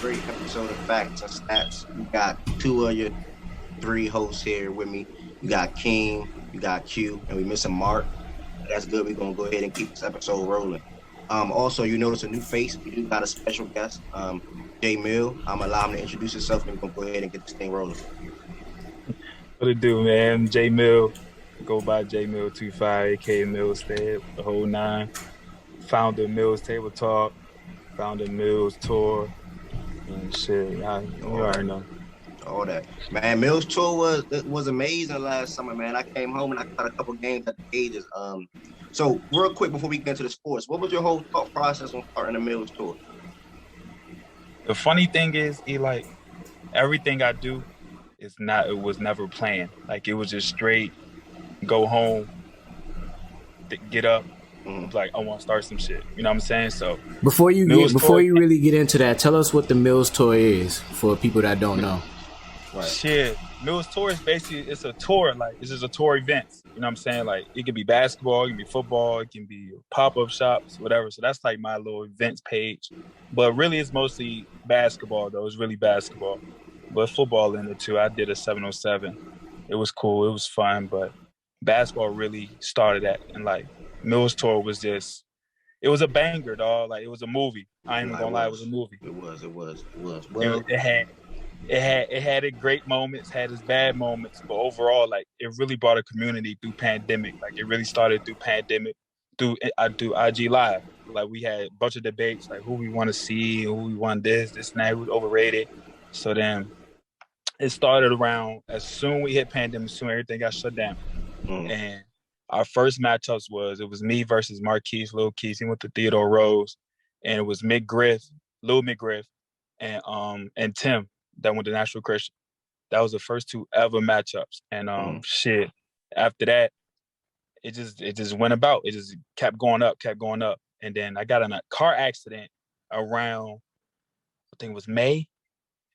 great episode of Facts and Stats. We got two of your three hosts here with me. You got King, you got Q, and we missing Mark. That's good. We're gonna go ahead and keep this episode rolling. Also, you notice a new face. We do got a special guest, Jay Mill. I'm allow him to introduce himself, and we're gonna go ahead and get this thing rolling. What it do, man? J Mill. Go by J Mill 25, aka Mills Stead, the whole nine. Founder Mills Table Talk, founder Mills Tour, and shit. You already know. All that, man. Mills tour was amazing last summer, man. I came home and I caught a couple games at the Ages. So real quick before we get into the sports, what was your whole thought process on starting the Mills tour? The funny thing is, everything I do it was never planned. Like, it was just straight go home, get up, like, I want to start some shit. You know what I'm saying? So before you really get into that, tell us what the Mills tour is for people that don't know. Right. Shit, Mills tour is basically, it's a tour. Like, it's just a tour events. You know what I'm saying? Like, it can be basketball, it can be football, it can be pop-up shops, whatever. So that's like my little events page. But really, it's mostly basketball, though. It's really basketball. But football in it, too. I did a 707. It was cool. It was fun. But basketball really started at. And, like, Mills tour was just, it was a banger, dog. Like, it was a movie. I ain't even gonna lie, it was a movie. It was. Well, it had its great moments, had its bad moments, but overall, like, it really brought a community through pandemic. Like, it really started through pandemic, through IG Live. Like, we had a bunch of debates, like, who we want to see, who we want this and that, who's overrated. So then it started around, as soon we hit pandemic, soon everything got shut down. And our first matchups was me versus Marquise, Lil Keith. He went to Theodore Rose, and it was Lil McGriff, and Tim that went to National Christian. That was the first two ever matchups. And shit, after that, it just went about. It just kept going up. And then I got in a car accident around, I think it was May.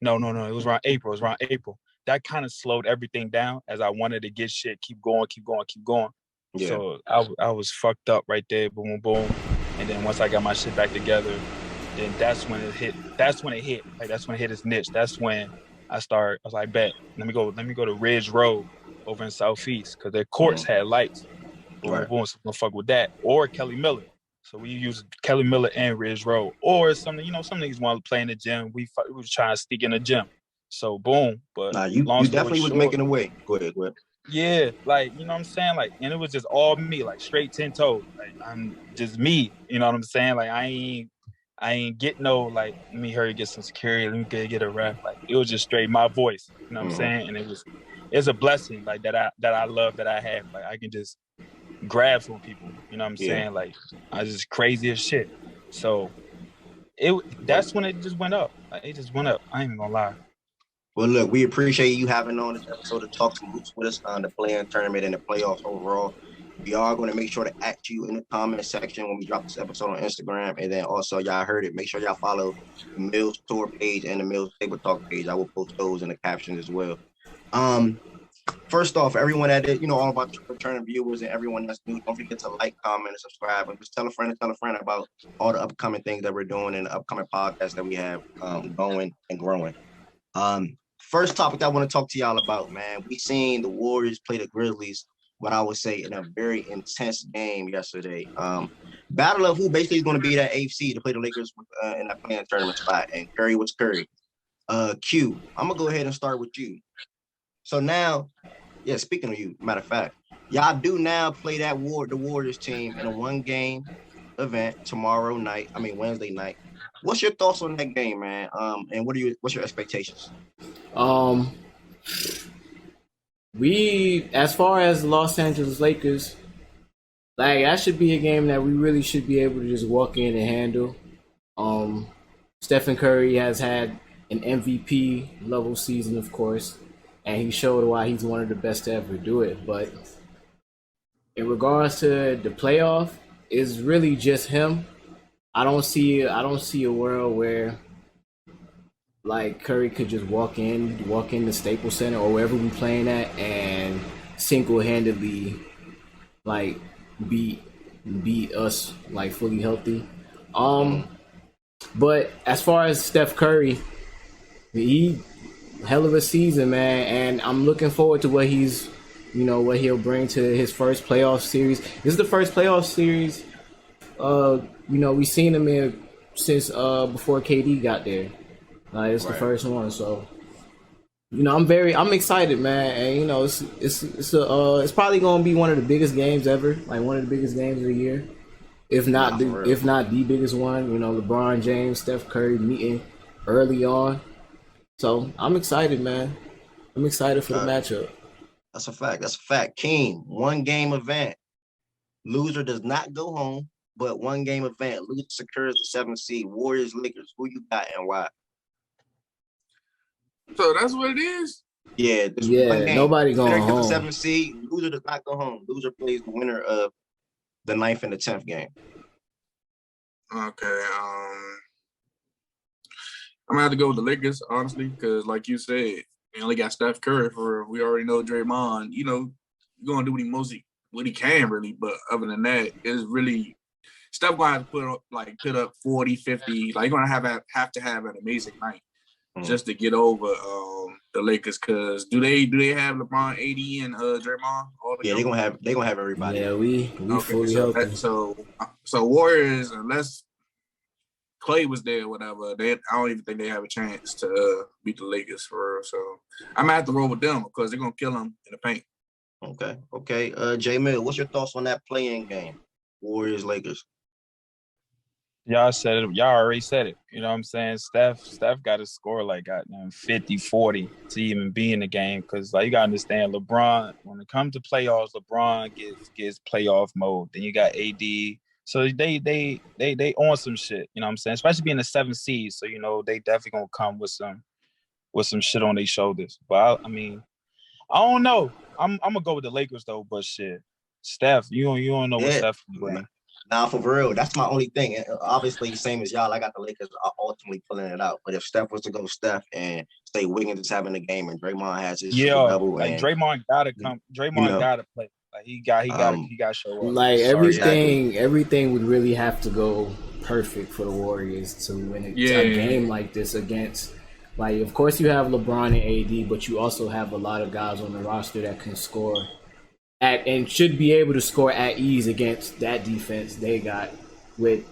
No, it was around April. That kind of slowed everything down as I wanted to get shit, keep going. Yeah. So I was fucked up right there, boom, boom. And then once I got my shit back together, then that's when it hit. Like, that's when it hit its niche. That's when I was like, bet, let me go to Ridge Road over in Southeast, because their courts had lights. Boom, boom, so I'm gonna fuck with that. Or Kelly Miller. So we used Kelly Miller and Ridge Road. Or something, some niggas want to play in the gym. We was trying to sneak in the gym. So boom. But you definitely was making a way. Go ahead. Yeah, like, you know what I'm saying? Like, and it was just all me, like, straight 10 toes. Like, I'm just me. You know what I'm saying? Like, I ain't get no, like, let me hurry get some security, let me get a ref. Like, it was just straight my voice. You know what I'm saying? And it's a blessing, like, that I love that I have. Like, I can just grab from people. You know what I'm saying? Like, I just crazy as shit. So that's when it just went up. Like, it just went up. I ain't even gonna lie. Well, look, we appreciate you having on this episode to talk some hoops with us on the play-in tournament and the playoffs overall. We are going to make sure to at you in the comment section when we drop this episode on Instagram. And then also, y'all heard it, make sure y'all follow the Mills Tour page and the Mills Table Talk page. I will post those in the captions as well. First off, everyone that did, all about returning viewers and everyone that's new, don't forget to like, comment, and subscribe. And just tell a friend about all the upcoming things that we're doing and the upcoming podcasts that we have going and growing. First topic I want to talk to y'all about, man. We seen the Warriors play the Grizzlies, what I would say, in a very intense game yesterday. Battle of who basically is going to be that AFC to play the Lakers in that play-in tournament spot. And Curry was Curry. Q, I'm going to go ahead and start with you. So now, speaking of you, matter of fact, y'all do now play the Warriors team in a one-game event Wednesday night. What's your thoughts on that game, man? And what's your expectations? As far as the Los Angeles Lakers, like, that should be a game that we really should be able to just walk in and handle. Stephen Curry has had an MVP level season, of course, and he showed why he's one of the best to ever do it. But in regards to the playoff, it's really just him. I don't see a world where, like, Curry could just walk in the Staples Center or wherever we playing at and single-handedly, like, beat us, like, fully healthy. But as far as Steph Curry, he hell of a season, man, and I'm looking forward to what what he'll bring to his first playoff series. This is the first playoff series, we've seen him in since before KD got there. It's the first one, so I'm excited, man, and it's probably gonna be one of the biggest games ever, like one of the biggest games of the year, if not the biggest one. LeBron James, Steph Curry meeting early on, so I'm excited, man. I'm excited for the matchup. That's a fact. That's a fact. King, 1 game event. Loser does not go home, but 1 game event. Loser secures the 7th seed. Warriors, Lakers. Who you got and why? So that's what it is? Yeah. Nobody going home. The 7th seed. Loser does not go home. Loser plays the winner of the 9th and the 10th game. Okay. I'm gonna have to go with the Lakers, honestly, because like you said, we only got Steph Curry we already know Draymond, you're gonna do what he can really, but other than that, it's really Steph gonna have to put up 40, 50, like you're gonna have to have an amazing night just to get over the Lakers, because do they have LeBron, AD, and Draymond? Yeah, they're gonna have everybody. Yeah, we fully healthy. So Warriors, unless Clay was there, whatever, I don't even think they have a chance to beat the Lakers for real. So I'm gonna have to roll with them because they're gonna kill them in the paint. Okay. J Mill, what's your thoughts on that play-in game? Warriors, Lakers. Y'all said it. Y'all already said it. You know what I'm saying? Steph got to score like 50, 40 to even be in the game, because like you got to understand, LeBron, when it comes to playoffs, LeBron gets playoff mode. Then you got AD. So they on some shit, you know what I'm saying? Especially being the 7th seed, so they definitely gonna come with some shit on their shoulders. But I don't know. I'm gonna go with the Lakers though. But shit, Steph, you don't know what Steph can bring. Nah, for real, that's my only thing. And obviously, same as y'all, I got the Lakers ultimately pulling it out. But if Steph was to go Steph and say Wiggins is having a game and Draymond has his double, like Draymond gotta come. Draymond gotta play. Like he got to show up. Like everything would really have to go perfect for the Warriors to win a game like this against. Like, of course, you have LeBron and AD, but you also have a lot of guys on the roster that can score and should be able to score at ease against that defense they got. They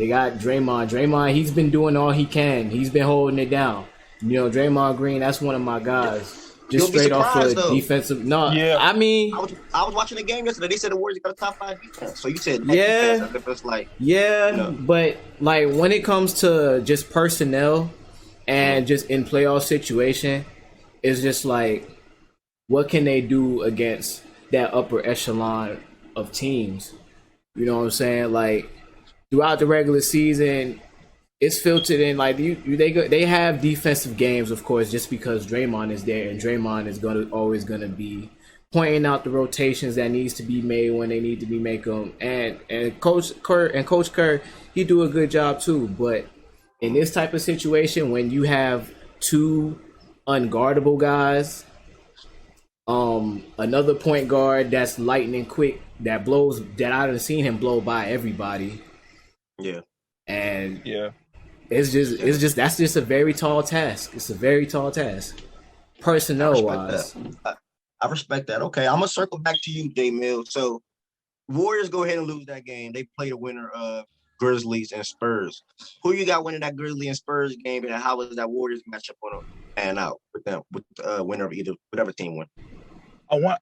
got Draymond. Draymond, he's been doing all he can. He's been holding it down. Draymond Green, that's one of my guys. Just straight off of defensive. No, yeah. I was watching the game yesterday. They said the Warriors got a top 5 defense. So you said defense, like but like when it comes to just personnel and just in playoff situation, it's just like, what can they do against that upper echelon of teams? You know what I'm saying? Like throughout the regular season, it's filtered in. Like they have defensive games, of course, just because Draymond is there, and Draymond is always gonna be pointing out the rotations that needs to be made when they need to be make them. And Coach Kerr, he do a good job too. But in this type of situation, when you have 2 unguardable guys, another point guard that's lightning quick, that I've seen him blow by everybody. Yeah. And it's just that's just a very tall task. It's a very tall task, personnel wise. I respect that. Okay, I'm gonna circle back to you, J Mill. So Warriors go ahead and lose that game. They play the winner of Grizzlies and Spurs. Who you got winning that Grizzlies and Spurs game, and how is that Warriors matchup going to pan out with them, with the winner of whatever team win?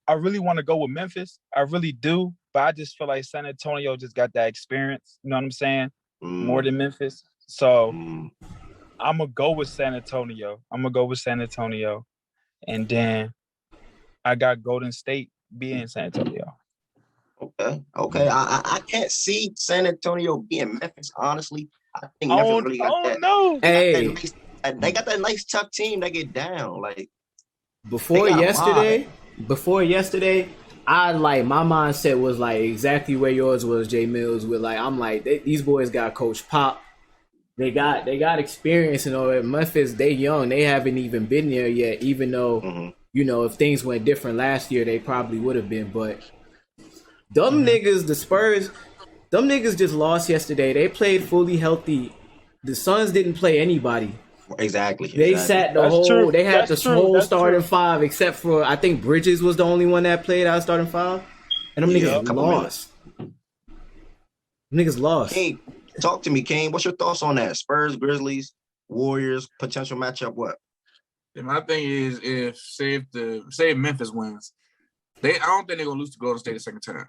I really want to go with Memphis. I really do, but I just feel like San Antonio just got that experience. You know what I'm saying? More than Memphis. So I'm gonna go with San Antonio. And then I got Golden State being San Antonio. Okay. I can't see San Antonio being Memphis, honestly. I think Memphis really got that. No. Hey, they got that nice tough team that get down. Like before yesterday, I like my mindset was like exactly where yours was, Jay Mills. With like, I'm like, these boys got Coach Pop. They got experience and all that. Memphis, they young. They haven't even been there yet. Even though if things went different last year, they probably would have been. But them niggas, the Spurs, them niggas just lost yesterday. They played fully healthy the Suns didn't play anybody. Exactly. They sat the That's whole. true. They had That's the true. whole That's starting true. five, except for I think Bridges was the only one that played out starting five, and them Yeah, a niggas couple lost. Niggas lost. King, talk to me, King. What's your thoughts on that? Spurs, Grizzlies, Warriors potential matchup. What? And my thing is, if Memphis wins, I don't think they're gonna lose to Golden State a second time.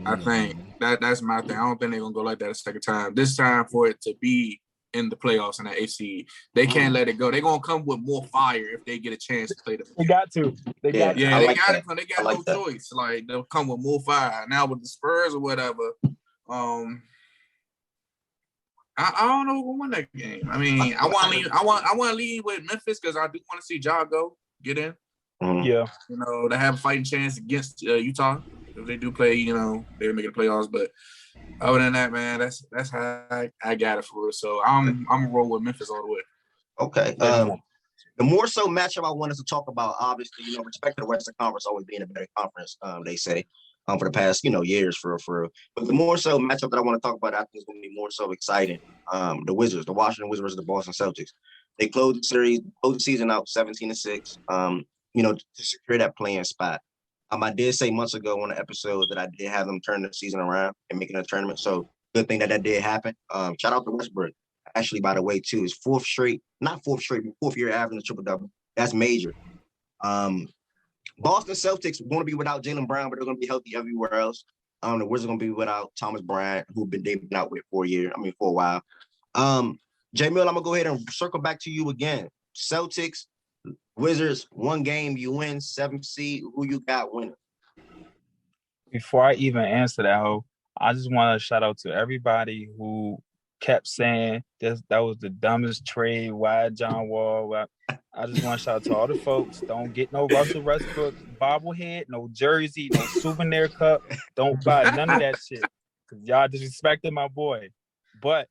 I think that's my thing. I don't think they're gonna go like that a second time. This time for it to be in the playoffs in the AC, they can't let it go. They're gonna come with more fire if they get a chance to play them. They got to. They got to. Yeah, they got to that. come. They got like no choice. Like they'll come with more fire. Now with the Spurs or whatever, I don't know who will win that game. I mean, I want to lead with Memphis because I do want to see Ja go get in. Yeah. You know, they have a fighting chance against Utah if they do play. You know, they're making the playoffs. But other than that, man, that's how I got it for real. So I'm gonna roll with Memphis all the way. Okay. The more so matchup I wanted to talk about, obviously, respect to the Western Conference always being a better conference, they say, for the past, years for real. But the more so matchup that I want to talk about, I think is going to be more so exciting. The Washington Wizards versus the Boston Celtics. They closed the season out 17-6, to secure that playing spot. I did say months ago on the episode that I did have them turn the season around and making a tournament. So good thing that did happen. Shout out to Westbrook. Actually, by the way, too, is fourth year averaging a triple-double. That's major. Boston Celtics want to be without Jaylen Brown, but they're going to be healthy everywhere else. The Wizards are going to be without Thomas Bryant, they've been out with for a while. J-Mill, I'm going to go ahead and circle back to you again. Celtics, Wizards, one game, you win, 7th seed. Who you got winning? Before I even answer that, I just want to shout out to everybody who kept saying that was the dumbest trade. Why John Wall? I just want to shout out to all the folks. Don't get no Russell Westbrook bobblehead, no jersey, no souvenir cup. Don't buy none of that shit because y'all disrespected my boy. But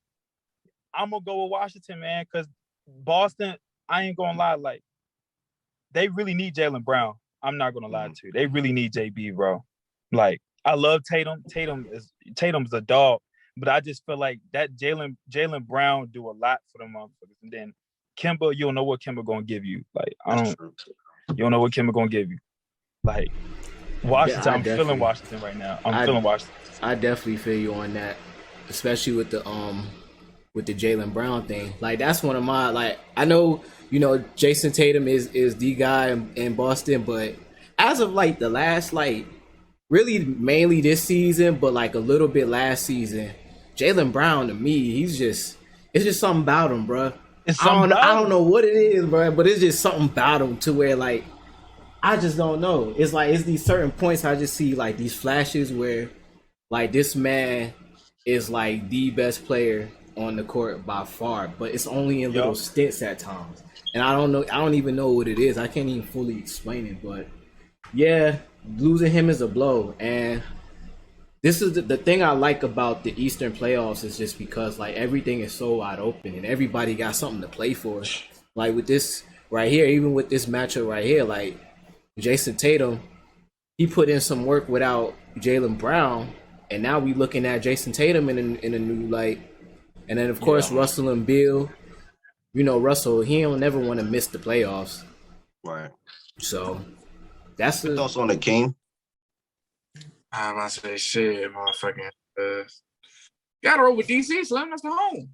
I'm gonna go with Washington, man, because Boston, I ain't gonna lie, like they really need Jaylen Brown. I'm not gonna lie to you. They really need JB, bro. Like I love Tatum. Tatum's a dog. But I just feel like that Jaylen Brown do a lot for them motherfuckers. And then Kemba, you don't know what Kemba gonna give you. Like you don't know what Kemba gonna give you. Like Washington, I'm feeling Washington right now. I'm feeling Washington. I definitely feel you on that, especially with the Jaylen Brown thing. Like that's one of my I know Jason Tatum is the guy in Boston, but as of the last really mainly this season, but a little bit last season. Jaylen Brown to me, it's just something about him, bro. I don't know what it is, bro, but it's just something about him to where I just don't know. It's it's these certain points I just see these flashes where this man is the best player on the court by far, but it's only in little stints at times. And I don't even know what it is. I can't even fully explain it, but yeah, losing him is a blow. And this is the thing I like about the Eastern playoffs is just because everything is so wide open and everybody got something to play for. With this right here, even with this matchup right here, Jason Tatum, he put in some work without Jaylen Brown, and now we looking at Jason Tatum in a new light. And then of course Russell and Beal. Russell, he don't never want to miss the playoffs. Right. So that's the thoughts on the King. I'm gonna say shit, motherfucking. Gotta roll with DC, Slim. That's the home.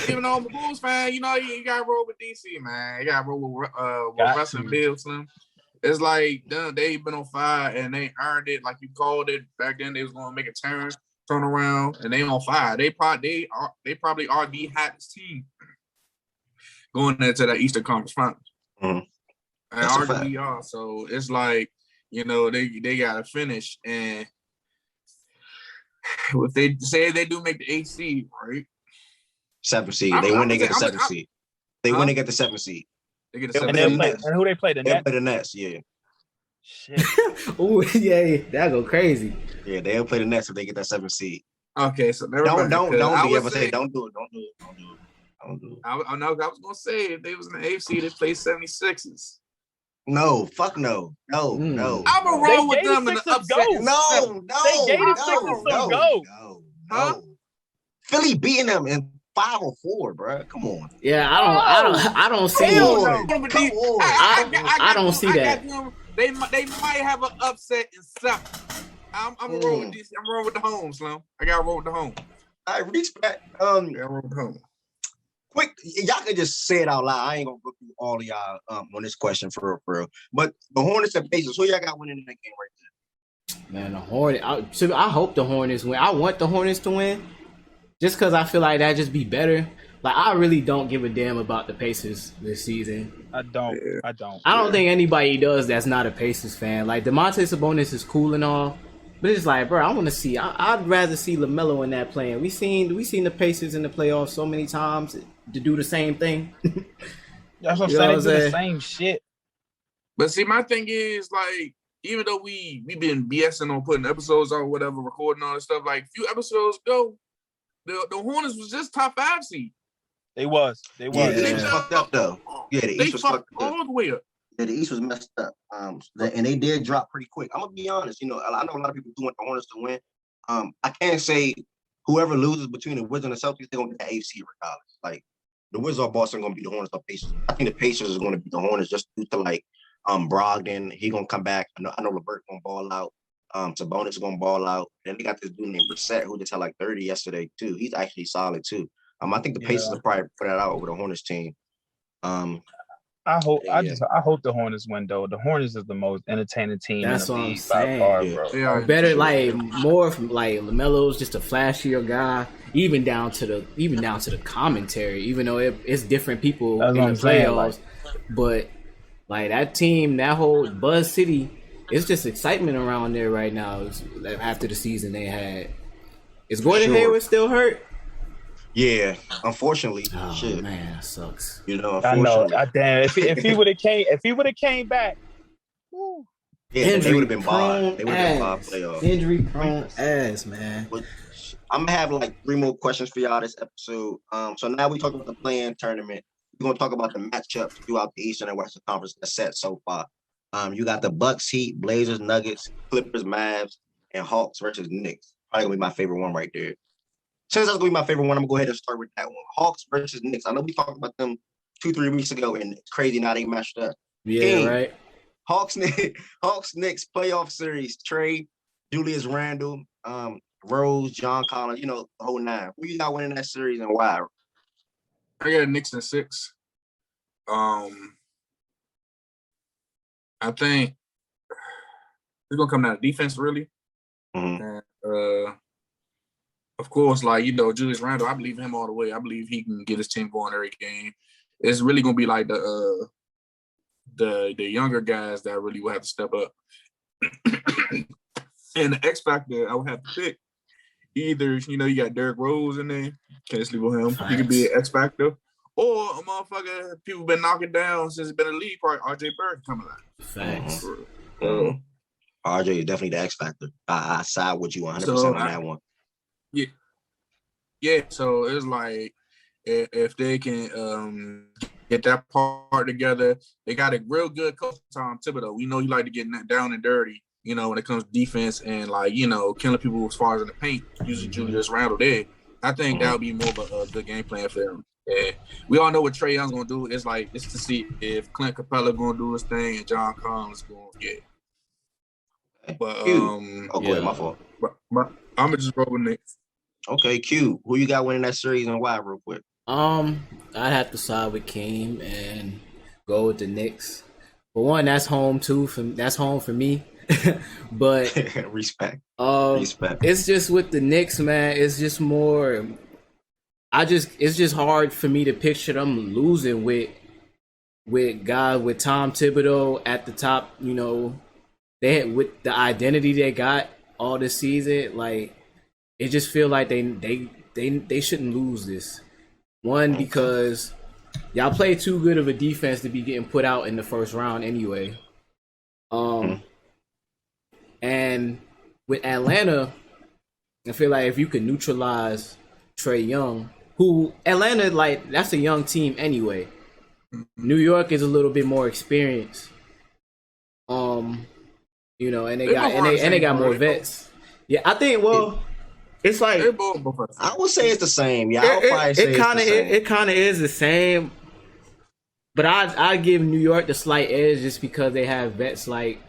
Even though I'm a Bulls fan, you gotta roll with DC, man. You gotta roll with Russell and Bill, Slim. It's they've been on fire and they earned it, like you called it back then. They was gonna make a turn around, and they on fire. They probably are the hottest team going into the Eastern Conference Finals. Mm-hmm. And arguably are. So it's they gotta finish, and if they say they do make the 8th seed, right? 7th seed. They win, they get the 7th seed. They win, they get the 7th seed. They get the 7th seed. And who they play? The Nets? They play the Nets, yeah. Shit. Oh yeah, that go crazy. Yeah, they'll play the Nets if they get that 7th seed. Okay, so never don't do it. Don't do it. I was gonna say if they was in the 8th seed, they play 76ers. No, fuck no. No. I'm gonna roll with them in the upset. No. They gave the Sixers some go. Huh? Philly beating them in 5-4, bro. Come on. Yeah, I don't see Hell it. no. Come on. I don't see that. They might have an upset in 7. I'm rolling with this. I'm rolling with the home, Slim. I got to roll with the home. I respect. Roll with the home. Quick, y'all can just say it out loud. I ain't gonna go through all of y'all on this question for real. But the Hornets and Pacers, who y'all got winning that game right there? Man, the Hornets. I hope the Hornets win. I want the Hornets to win, just because I feel like that'd just be better. Like, I really don't give a damn about the Pacers this season. I don't. I don't think anybody does that's not a Pacers fan. Like, DeMonte Sabonis is cool and all, but it's like, bro, I want to see. I'd rather see LaMelo in that playing. We seen the Pacers in the playoffs so many times to do the same thing. That's what I'm saying. They do the same shit. But see, my thing is, like, even though we've been BSing on putting episodes out or whatever, recording all this stuff, like, a few episodes ago, the Hornets was just top 5 seed. They was. Yeah, they was fucked up though. Yeah, the East was fucked up. All the way up. Yeah, the East was messed up. And they did drop pretty quick. I'm gonna be honest. I know a lot of people do want the Hornets to win. I can't say whoever loses between the Wizards and the Celtics, they're gonna get the AFC regardless. Like, the Wizards or Boston gonna be the Hornets or Pacers. I think the Pacers is gonna be the Hornets just due to like Brogdon. He gonna come back. I know LeVert gonna ball out. Sabonis is gonna ball out. Then they got this dude named Brissett who just had like 30 yesterday too. He's actually solid too. I think the Pacers will probably put that out over the Hornets team. I hope the Hornets win though. The Hornets is the most entertaining team. That's in the what I'm league saying. By far, bro. Better, like, more from like LaMelo's just a flashier guy. Even down to the commentary. Even though it's different people in the playoffs, but like that team, that whole Buzz City, it's just excitement around there right now. After the season they had, is Gordon Hayward still hurt? Yeah, unfortunately. Oh shit. Man, that sucks. I know. Damn, if he would have came back, woo. Yeah, they would have been barred. They would have been barred playoffs. Injury prone ass, man. But I'm gonna have like 3 more questions for y'all this episode. So now we talked about the play-in tournament. We're gonna talk about the matchups throughout the Eastern and Western Conference that's set so far. You got the Bucks, Heat, Blazers, Nuggets, Clippers, Mavs, and Hawks versus Knicks. Probably gonna be my favorite one right there. Since that's gonna be my favorite one, I'm gonna go ahead and start with that one. Hawks versus Knicks. I know we talked about them 2-3 weeks ago, and it's crazy now they matched up. Yeah, right. Hawks Knicks playoff series. Trey, Julius Randle, Rose, John Collins. The whole 9. Who you got winning that series and why? I got Knicks in 6. I think it's gonna come down to defense, really. Mm-hmm. And, of course, like, Julius Randle, I believe him all the way. I believe he can get his team going every game. It's really gonna be like the younger guys that really will have to step up. And the X factor, I would have to pick either. You got Derrick Rose in there. Can't sleep on him. Thanks. He could be an X factor, or a motherfucker people been knocking down since it's been a league. Probably RJ Barrett coming out. Thanks. RJ is definitely the X factor. I side with you 100% on that one. Yeah. So it's like if they can get that part together, they got a real good coach, Tom Thibodeau. We know he like to get down and dirty. When it comes to defense and killing people as far as in the paint, using Julius Randle there. I think that would be more of a good game plan for them. Yeah. We all know what Trae Young's gonna do. It's to see if Clint Capella gonna do his thing and John Collins gonna get. But go ahead, my fault. But I'm gonna just roll with Knicks. Okay, Q. Who you got winning that series and why, real quick? I'd have to side with Keem and go with the Knicks. But one, that's home too. That's home for me. But respect. It's just with the Knicks, man. It's just more. It's just hard for me to picture them losing with guys with Tom Thibodeau at the top. They had, with the identity they got all this season, like it just feel like they shouldn't lose this. One, because y'all play too good of a defense to be getting put out in the first round anyway. And with Atlanta, I feel like if you could neutralize Trae Young, who Atlanta, like, that's a young team anyway. New York is a little bit more experienced. And they got more vets. Yeah, I think. Well, It's like I would say it's the same. Yeah, I'll probably say it kind of is the same. But I give New York the slight edge just because they have vets like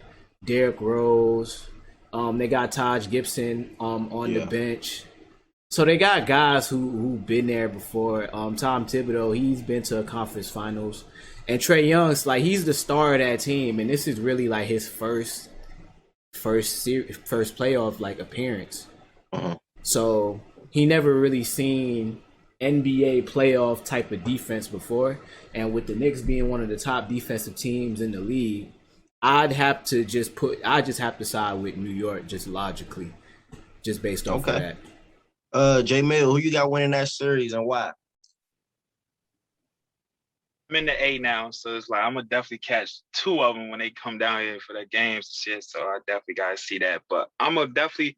Derrick Rose. They got Taj Gibson on the bench. So they got guys who've been there before. Tom Thibodeau, he's been to a conference finals. And Trae Young's like he's the star of that team, and this is really like his first playoff like appearance. So he never really seen NBA playoff type of defense before. And with the Knicks being one of the top defensive teams in the league, I just have to side with New York just logically, just based off of that. J Mill, who you got winning that series and why? I'm in the A now, so it's like I'm gonna definitely catch two of them when they come down here for their games and shit. So I definitely gotta see that. But I'm gonna definitely,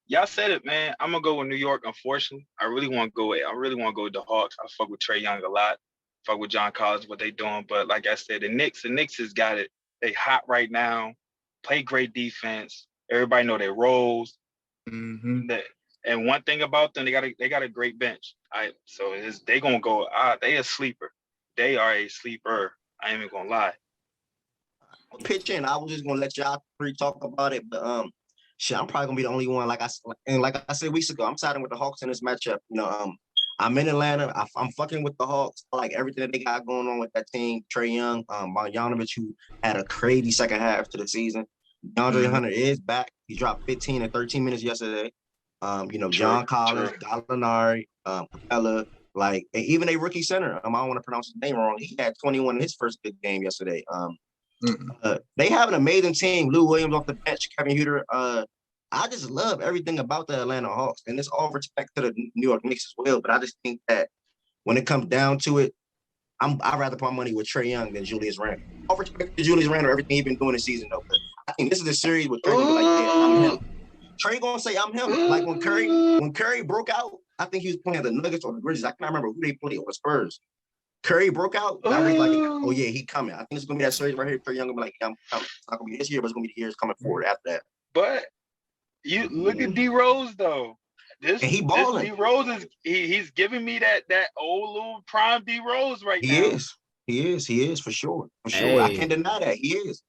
y'all said it, man. I'm gonna go with New York. Unfortunately, I really want to go with the Hawks. I fuck with Trae Young a lot. Fuck with John Collins, what they doing. But like I said, the Knicks has got it. They hot right now. Play great defense. Everybody know their roles. And one thing about them, they got a great bench. So they gonna go. They a sleeper. They are a sleeper. I ain't even gonna lie. I'll pitch in. I was just gonna let y'all three talk about it, but shit, I'm probably gonna be the only one. Like I said weeks ago, I'm siding with the Hawks in this matchup. I'm in Atlanta. I'm fucking with the Hawks. I like everything that they got going on with that team. Trae Young, Bogdanovich, who had a crazy second half to the season. DeAndre Hunter is back. He dropped 15 and 13 minutes yesterday. John Collins, Gallinari, Capella, and even a rookie center. I don't want to pronounce his name wrong. He had 21 in his first big game yesterday. They have an amazing team. Lou Williams off the bench, Kevin Huerter. I just love everything about the Atlanta Hawks, and it's all respect to the New York Knicks as well. But I just think that when it comes down to it, I'd rather put my money with Trae Young than Julius Randle. All respect to Julius Randle, everything he's been doing this season, though. But I think this is a series where Trae gonna be like, yeah, I'm him. Trae gonna say I'm him. Like when Curry broke out, I think he was playing the Nuggets or the Grizzlies. I can't remember who they played or the Spurs. Curry broke out. I was like, oh yeah, he coming. I think it's gonna be that series right here. Trae Young gonna be like, yeah, I'm coming. It's not gonna be this year, but it's gonna be the years coming forward after that. But you look at D Rose though. And he balling. D Rose is he's giving me that old little prime D Rose right now. He is for sure. Hey. I can't deny that. He is.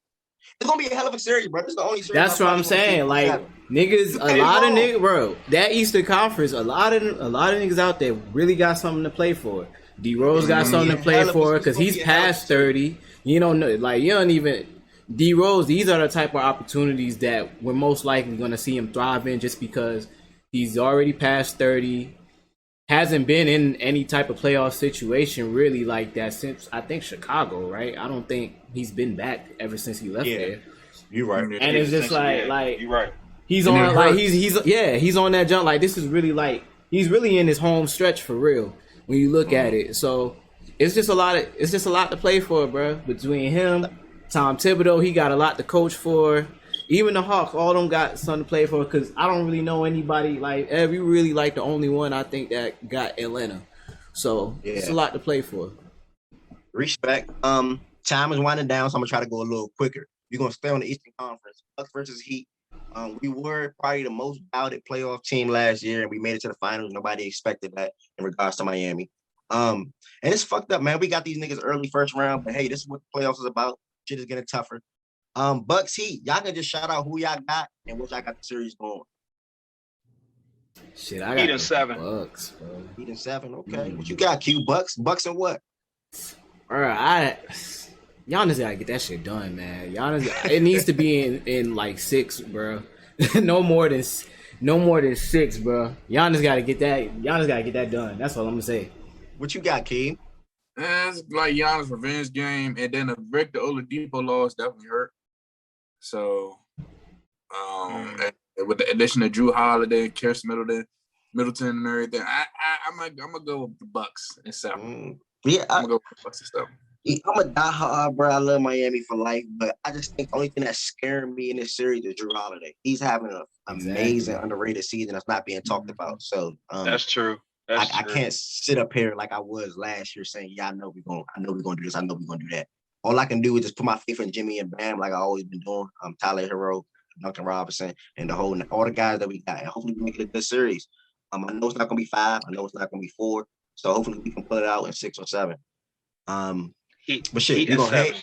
It's gonna be a hell of a series, bro. This is the only series. That's what I'm saying. Like niggas, a lot of niggas, bro. That Eastern Conference, a lot of niggas out there really got something to play for. D Rose got something to play for because he's past 30. You don't know, like you don't even. D Rose, these are the type of opportunities that we're most likely going to see him thrive in just because he's already past 30, hasn't been in any type of playoff situation really like that since, I think, Chicago, right? I don't think he's been back ever since he left there. You're right. And it's just like you're right. He's on like he's on that jump. Like this is really like he's really in his home stretch for real when you look at it. So it's just a lot to play for, bro. Between him, Tom Thibodeau, he got a lot to coach for. Even the Hawks, all them got something to play for because I don't really know anybody like we really like the only one I think that got Atlanta. So it's a lot to play for. Respect. Time is winding down, so I'm gonna try to go a little quicker. We're gonna stay on the Eastern Conference. Bucks versus Heat. We were probably the most doubted playoff team last year, and we made it to the finals. Nobody expected that in regards to Miami. And it's fucked up, man. We got these niggas early first round, but hey, this is what the playoffs is about. Shit is getting tougher. Bucks Heat, y'all can just shout out who y'all got and what y'all got the series going. Shit, I got Heat and 7. Bucks, bro. Heat and 7, okay. What you got, Q? Bucks and what? Alright, Giannis gotta get that shit done, man. Giannis, it needs to be in like 6, bro. no more than 6, bro. Giannis gotta get that done. That's all I'm gonna say. What you got, Keem? It's like Giannis' revenge game, and then the Victor Oladipo loss definitely hurt. So, with the addition of Drew Holiday, Karis Middleton, and everything, I'm gonna go with the Bucks and 7. Yeah, I'm gonna go with the Bucks and 7. I'm a diehard, bro. I love Miami for life, but I just think the only thing that's scaring me in this series is Drew Holiday. He's having an amazing, underrated season that's not being talked about. So that's true. I can't sit up here like I was last year saying, yeah, I know we're gonna do this, I know we're gonna do that. All I can do is just put my faith in Jimmy and Bam, like I always been doing. Tyler Hero, Duncan Robinson, and all the guys that we got. And hopefully we make it a good series. I know it's not gonna be 5. I know it's not gonna be 4. So hopefully we can pull it out in 6 or 7. But shit, we gonna head.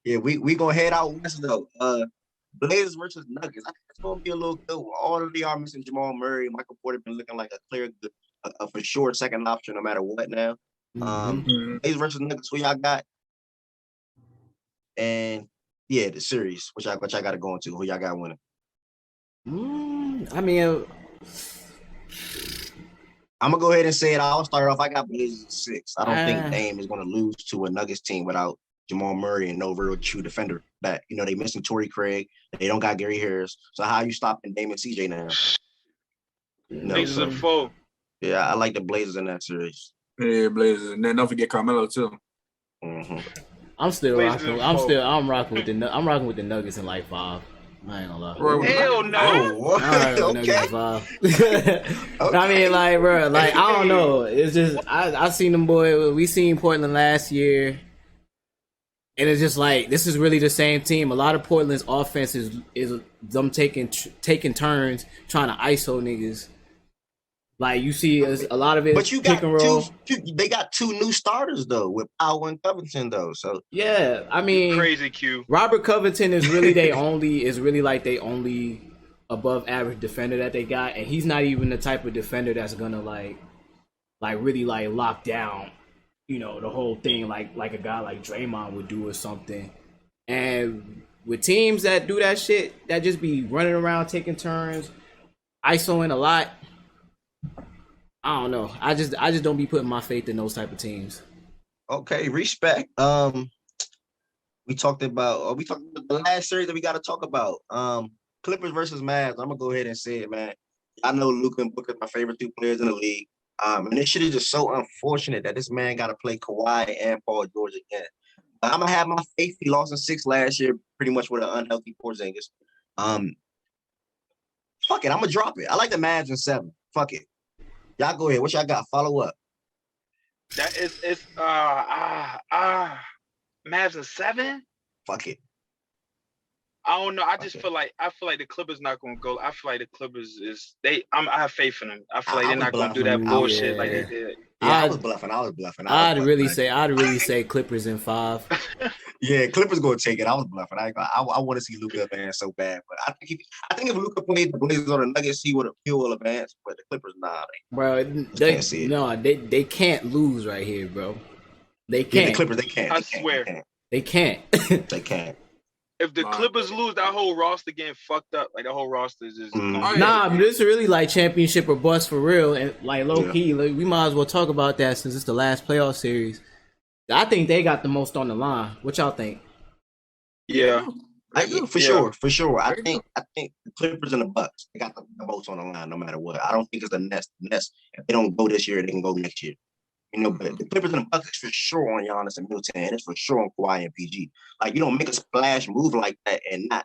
Yeah, we gonna head out west though. Blazers versus Nuggets. I think it's gonna be a little good one. All of the are missing Jamal Murray. Michael Porter been looking like a clear, for sure second option no matter what now. Blazers versus Nuggets. Who y'all got? And yeah, the series. Which I got to go into. Who y'all got winning? I mean, I'm gonna go ahead and say it. I'll start off. I got Blazers 6. I don't think Dame is gonna lose to a Nuggets team without Jamal Murray and no real true defender. That they missing Torrey Craig. They don't got Gary Harris. So how you stopping Dame and CJ now? Blazers in 4. Yeah, I like the Blazers in that series. Yeah, Blazers, and then don't forget Carmelo too. Mm-hmm. I'm rocking with the Nuggets in like 5. I ain't gonna lie. Hell no. Okay. I mean, like, bro, like, I don't know. It's just I seen them boy. We seen Portland last year, and it's just like this is really the same team. A lot of Portland's offense is them taking turns trying to ISO niggas. Like you see a lot of it. But you got pick and roll. They got 2 new starters though with Powell and Covington though. So yeah, I mean, crazy Q. Robert Covington is really they only above average defender that they got, and he's not even the type of defender that's gonna like really like lock down, the whole thing like a guy like Draymond would do or something. And with teams that do that shit, that just be running around taking turns, ISOing a lot. I don't know. I just don't be putting my faith in those type of teams. Okay, respect. We talked about the last series that we got to talk about. Clippers versus Mavs. I'm gonna go ahead and say it, man. I know Luka and Booker are my favorite 2 players in the league. And this shit is just so unfortunate that this man got to play Kawhi and Paul George again. But I'm gonna have my faith. He lost in 6 last year, pretty much with an unhealthy Porzingis. Fuck it, I'm gonna drop it. I like the Mavs in 7. Fuck it. Y'all go ahead. What y'all got? Follow up. That is Mavs in 7? Fuck it. I don't know. I feel like the Clippers not gonna go. I feel like the Clippers I have faith in them. I feel like they're not gonna do that bullshit like they did. Yeah, I was bluffing. I'd really say Clippers in 5. Yeah, Clippers gonna take it. I was bluffing. I want to see Luka advance so bad, but I think if Luka played the Blazers on the Nuggets, he will advance. But the Clippers, nah, bro, can't see it. No, they can't lose right here, bro. They can't. Yeah, the Clippers, they can't. I swear, they can't. They can't. If the Clippers lose, that whole roster getting fucked up. Like the whole roster is just nah. But it's really like championship or bust for real, and like low key, like, we might as well talk about that since it's the last playoff series. I think they got the most on the line. What y'all think? Yeah, for sure. I think the Clippers and the Bucks, they got the most on the line no matter what. I don't think it's the Nets. If they don't go this year, they can go next year. But the Clippers and the Bucks is for sure on Giannis and Middleton, and it's for sure on Kawhi and PG. Like, you don't make a splash move like that and not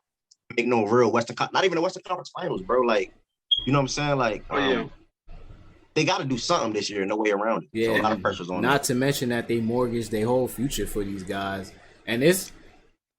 make no real not even the Western Conference Finals, bro. Like, you know what I'm saying? Like, they got to do something this year, no way around it. Yeah, so a lot of pressure's on them. Not to mention that they mortgaged their whole future for these guys, and this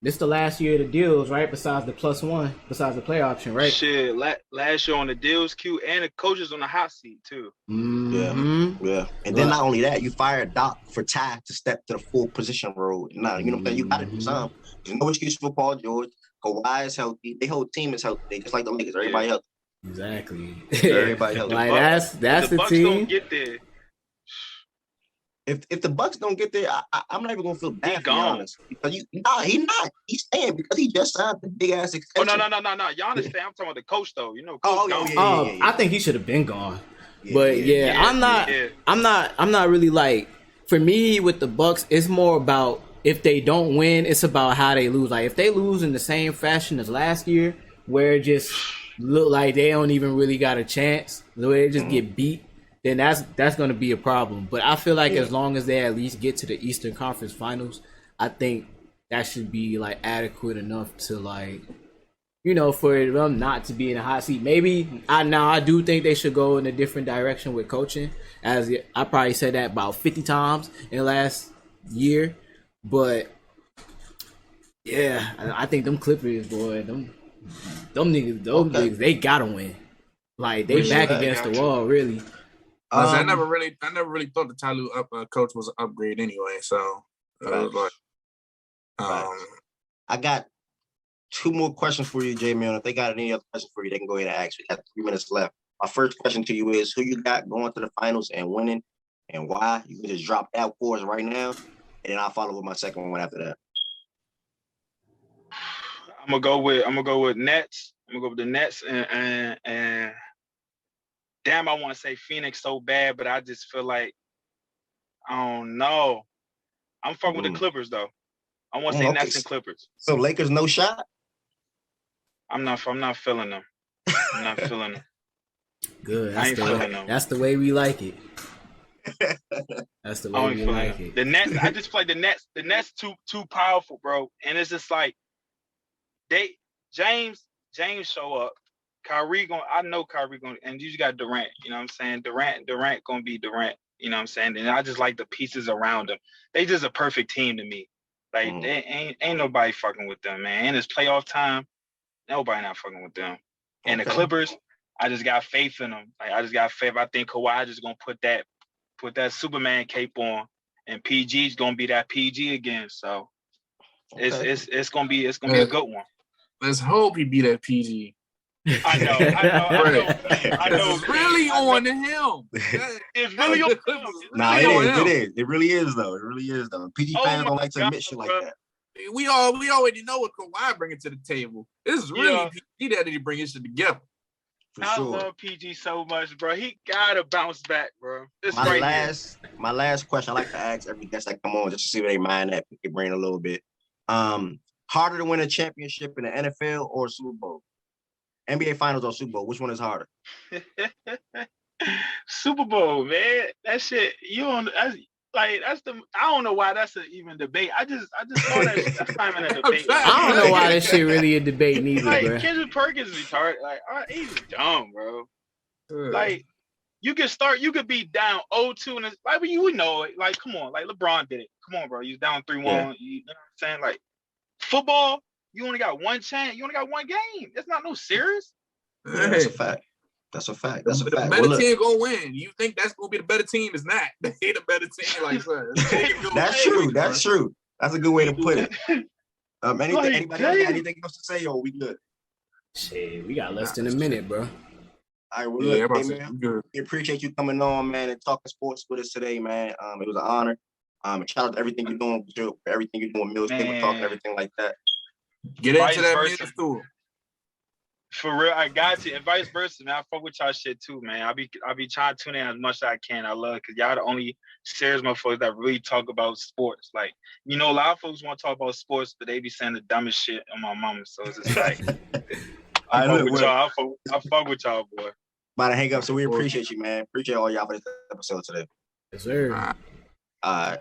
the last year of the deals, right? Besides the play option, right? Shit, last year on the deals, Q, and the coaches on the hot seat too. Mm-hmm. Yeah. And then not only that, you fired Doc for Ty to step to the full position role. Now, you know what I'm saying? You got to do something. There's no excuse for Paul George. Kawhi is healthy. Their whole team is healthy. They just like the Lakers. Everybody healthy. Exactly. Everybody healthy. Like that's the Bucks team. Don't get there. If the Bucks don't get there, I'm not even gonna feel bad. He gone. Because he's not. He's staying because he just signed the big ass extension. Oh no. Giannis stay. I'm talking about the coach though. Coach yeah. I think he should have been gone. I'm not really like. For me, with the Bucks, it's more about if they don't win, it's about how they lose. Like if they lose in the same fashion as last year, where it just look like they don't even really got a chance, the way they just get beat, then that's going to be a problem. But I feel like as long as they at least get to the Eastern Conference Finals, I think that should be like adequate enough to like, for them not to be in a hot seat. Maybe I do think they should go in a different direction with coaching. As I probably said that about 50 times in the last year, but yeah, I think them Clippers, boy, them niggas, they gotta win. Like they back against the wall, really. I never really thought the Tyloo coach was an upgrade anyway. So it was like, I got 2 more questions for you, Jamie. If they got any other questions for you, they can go ahead and ask. We got 3 minutes left. My first question to you is, who you got going to the finals and winning, and why? You can just drop that for us right now, and then I'll follow with my second one after that. I'm gonna go with Nets. I'm gonna go with the Nets and damn, I want to say Phoenix so bad, but I just feel like I don't know. I'm fucking with the Clippers though. I want to say Nets and Clippers. So Lakers no shot? I'm not feeling them. I'm not feeling them. Good. That's the way we like it. That's the way we like it. The Nets, I just feel like the Nets too powerful, bro. And it's just like James show up. I know Kyrie gonna, and you just got Durant, you know what I'm saying? Durant gonna be Durant, you know what I'm saying? And I just like the pieces around them. They just a perfect team to me. Like they ain't nobody fucking with them, man. And it's playoff time, nobody not fucking with them. And the Clippers, I just got faith in them. Like I just got faith. I think Kawhi just gonna put that Superman cape on, and PG's gonna be that PG again. So it's gonna be a good one. Let's hope he be that PG. I know. It's really on to him. It's really on him. It really is though. PG fans don't like to admit shit like that. We already know what Kawhi bringing to the table. This is really PG that he bring his shit together. I love PG so much, bro. He gotta bounce back, bro. My last question, I like to ask every guest that come on just to see where they mind that, pick your brain a little bit. Harder to win a championship in the NFL or Super Bowl? NBA Finals or Super Bowl? Which one is harder? Super Bowl, man. That shit. I don't know why that's even debate. I just saw that shit. That's not even a debate. I don't know why that shit really a debate neither, like, bro. Kendrick Perkins is retarded. Like, he's dumb, bro. Like, you could be down 0-2 and it's like, you would know it. Like, come on, like LeBron did it. Come on, bro. You're down 3-1. Yeah. You know what I'm saying? Like, football, you only got one chance. You only got one game. It's not no series. Yeah, that's a fact. The better team gonna win. You think that's gonna be the better team? It's not. They the better team. Like, That's true. That's a good way to put it. Anybody got anything else to say, or we good? Shit, we got less than a minute, bro. All right, we appreciate you coming on, man, and talking sports with us today, man. It was an honor. Shout out to everything you're doing, everything you're doing, Mills Table Talk, and everything like that. Get into that Mills Tour. For real, I got you. And vice versa, man. I fuck with y'all shit too, man. I be trying to tune in as much as I can. I love it because y'all the only serious motherfuckers that really talk about sports. Like, you know, a lot of folks want to talk about sports, but they be saying the dumbest shit on my mama. So it's just like, I fuck with y'all, boy. About to hang up. So we appreciate you, man. Appreciate all y'all for this episode today. Yes, sir. All right.